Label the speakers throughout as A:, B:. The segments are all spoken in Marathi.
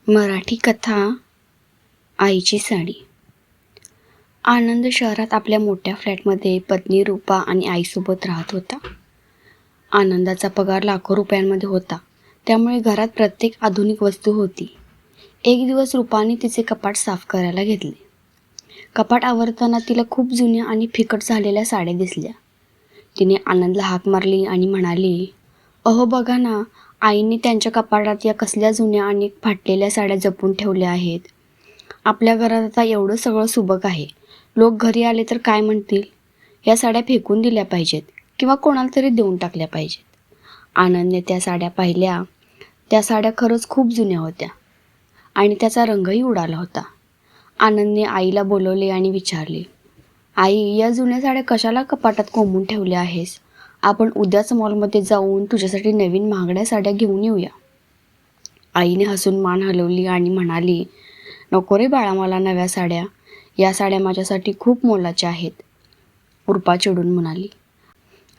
A: मराठी कथा आईची साडी. आनंद शहरात आपल्या मोठ्या फ्लॅटमध्ये पत्नी रूपा आणि आईसोबत राहत होता. आनंदाचा पगार लाखो रुपयांमध्ये होता, त्यामुळे घरात प्रत्येक आधुनिक वस्तू होती. एक दिवस रूपाने तिचे कपाट साफ करायला घेतले. कपाट आवरताना तिला खूप जुन्या आणि फिकट झालेल्या साड्या दिसल्या. तिने आनंदला हाक मारली आणि म्हणाली, "अहो बघा ना, आईने त्यांच्या कपाटात या कसल्या जुन्या आणि फाटलेल्या साड्या जपून ठेवल्या आहेत. आपल्या घरात आता एवढं सगळं सुबक आहे. लोक घरी आले तर काय म्हणतील? या साड्या फेकून दिल्या पाहिजेत किंवा कोणाला तरी देऊन टाकल्या पाहिजेत." आनंदने त्या साड्या पाहिल्या. त्या साड्या खरंच खूप जुन्या होत्या आणि त्याचा रंगही उडाला होता. आनंदने आईला बोलवले आणि विचारले, "आई, या जुन्या साड्या कशाला कपाटात कोंबून ठेवल्या आहेस? आपण उद्याच मॉलमध्ये जाऊन तुझ्यासाठी नवीन महागड्या साड्या घेऊन येऊया." आईने हसून मान हलवली आणि म्हणाली, "नको रे बाळा मला नव्या साड्या. या साड्या माझ्यासाठी खूप मोलाच्या आहेत." रूपा चिडून म्हणाली,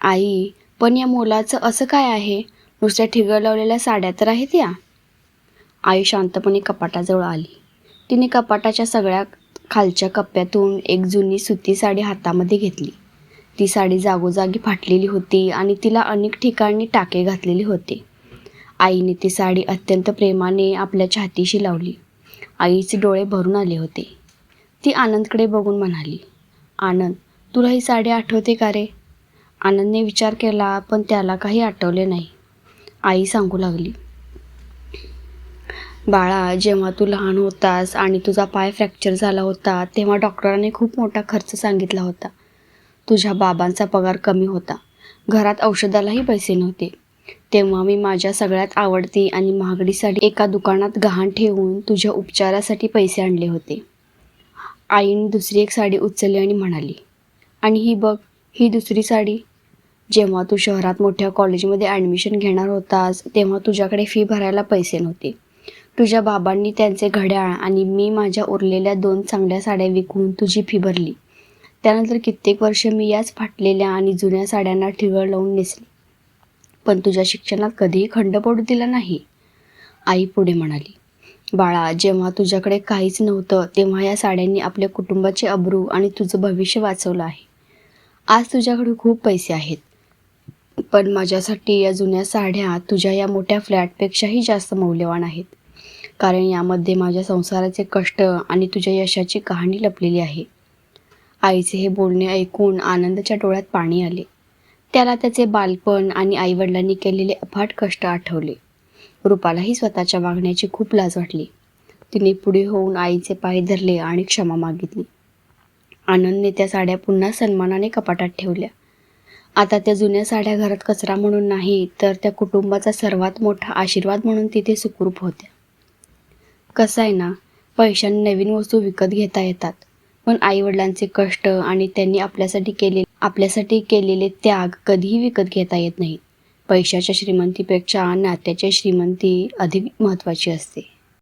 A: "आई, पण या मोलाचं असं काय आहे? नुसत्या ठिगळ लावलेल्या साड्या तर आहेत या." आई शांतपणे कपाटाजवळ आली. तिने कपाटाच्या सगळ्या खालच्या कप्प्यातून एक जुनी सुती साडी हातामध्ये घेतली. ती साडी जागोजागी फाटलेली होती आणि तिला अनेक ठिकाणी टाके घातलेले होते. आईने ती साडी अत्यंत प्रेमाने आपल्या छातीशी लावली. आईचे डोळे भरून आले होते. ती आनंदकडे बघून म्हणाली, "आनंद, तुला ही साडी आठवते का रे?" आनंदने विचार केला, पण त्याला काही आठवले नाही. आई सांगू लागली, "बाळा, जेव्हा तू लहान होतास आणि तुझा पाय फ्रॅक्चर झाला होता, तेव्हा डॉक्टरांनी खूप मोठा खर्च सांगितला होता. तुझ्या बाबांचा पगार कमी होता. घरात औषधालाही पैसे नव्हते. तेव्हा मी माझ्या सगळ्यात आवडती आणि महागडी साडी एका दुकानात गहाण ठेवून तुझ्या उपचारासाठी पैसे आणले होते." आईने दुसरी एक साडी उचलली आणि म्हणाली, "आणि ही बघ, ही दुसरी साडी. जेव्हा तू शहरात मोठ्या कॉलेजमध्ये ॲडमिशन घेणार होतास, तेव्हा तुझ्याकडे फी भरायला पैसे नव्हते. तुझ्या बाबांनी त्यांचे घड्याळ आणि मी माझ्या उरलेल्या 2 चांगल्या साड्या विकून तुझी फी भरली. त्यानंतर कित्येक वर्ष मी याच फाटलेल्या आणि जुन्या साड्यांना ठिगळ लावून नेसली, पण तुझ्या शिक्षणात कधीही खंड पडू दिला नाही." आई पुढे म्हणाली, "बाळा, जेव्हा तुझ्याकडे काहीच नव्हतं, तेव्हा या साड्यांनी आपल्या कुटुंबाचे अब्रू आणि तुझं भविष्य वाचवलं आहे. आज तुझ्याकडे खूप पैसे आहेत, पण माझ्यासाठी या जुन्या साड्या तुझ्या या मोठ्या फ्लॅटपेक्षाही जास्त मौल्यवान आहेत. कारण यामध्ये माझ्या संसाराचे कष्ट आणि तुझ्या यशाची कहाणी लपलेली आहे." आईचे हे बोलणे ऐकून आनंदाच्या डोळ्यात पाणी आले. त्याला त्याचे बालपण आणि आईवडिलांनी केलेले अफाट कष्ट आठवले. रूपालाही स्वतःच्या वागण्याची खूप लाज वाटली. तिने पुढे होऊन आईचे पाय धरले आणि क्षमा मागितली. आनंदने त्या साड्या पुन्हा सन्मानाने कपाटात ठेवल्या. आता त्या जुन्या साड्या घरात कचरा म्हणून नाही, तर त्या कुटुंबाचा सर्वात मोठा आशीर्वाद म्हणून तिथे सुखरूप होत्या. कसं आहे ना, पैशाने नवीन वस्तू विकत घेता येतात, पण आईवडिलांचे कष्ट आणि त्यांनी आपल्यासाठी केलेले त्याग कधीही विकत घेता येत नाहीत. पैशाच्या श्रीमंतीपेक्षा नात्याची श्रीमंती अधिक महत्त्वाची असते.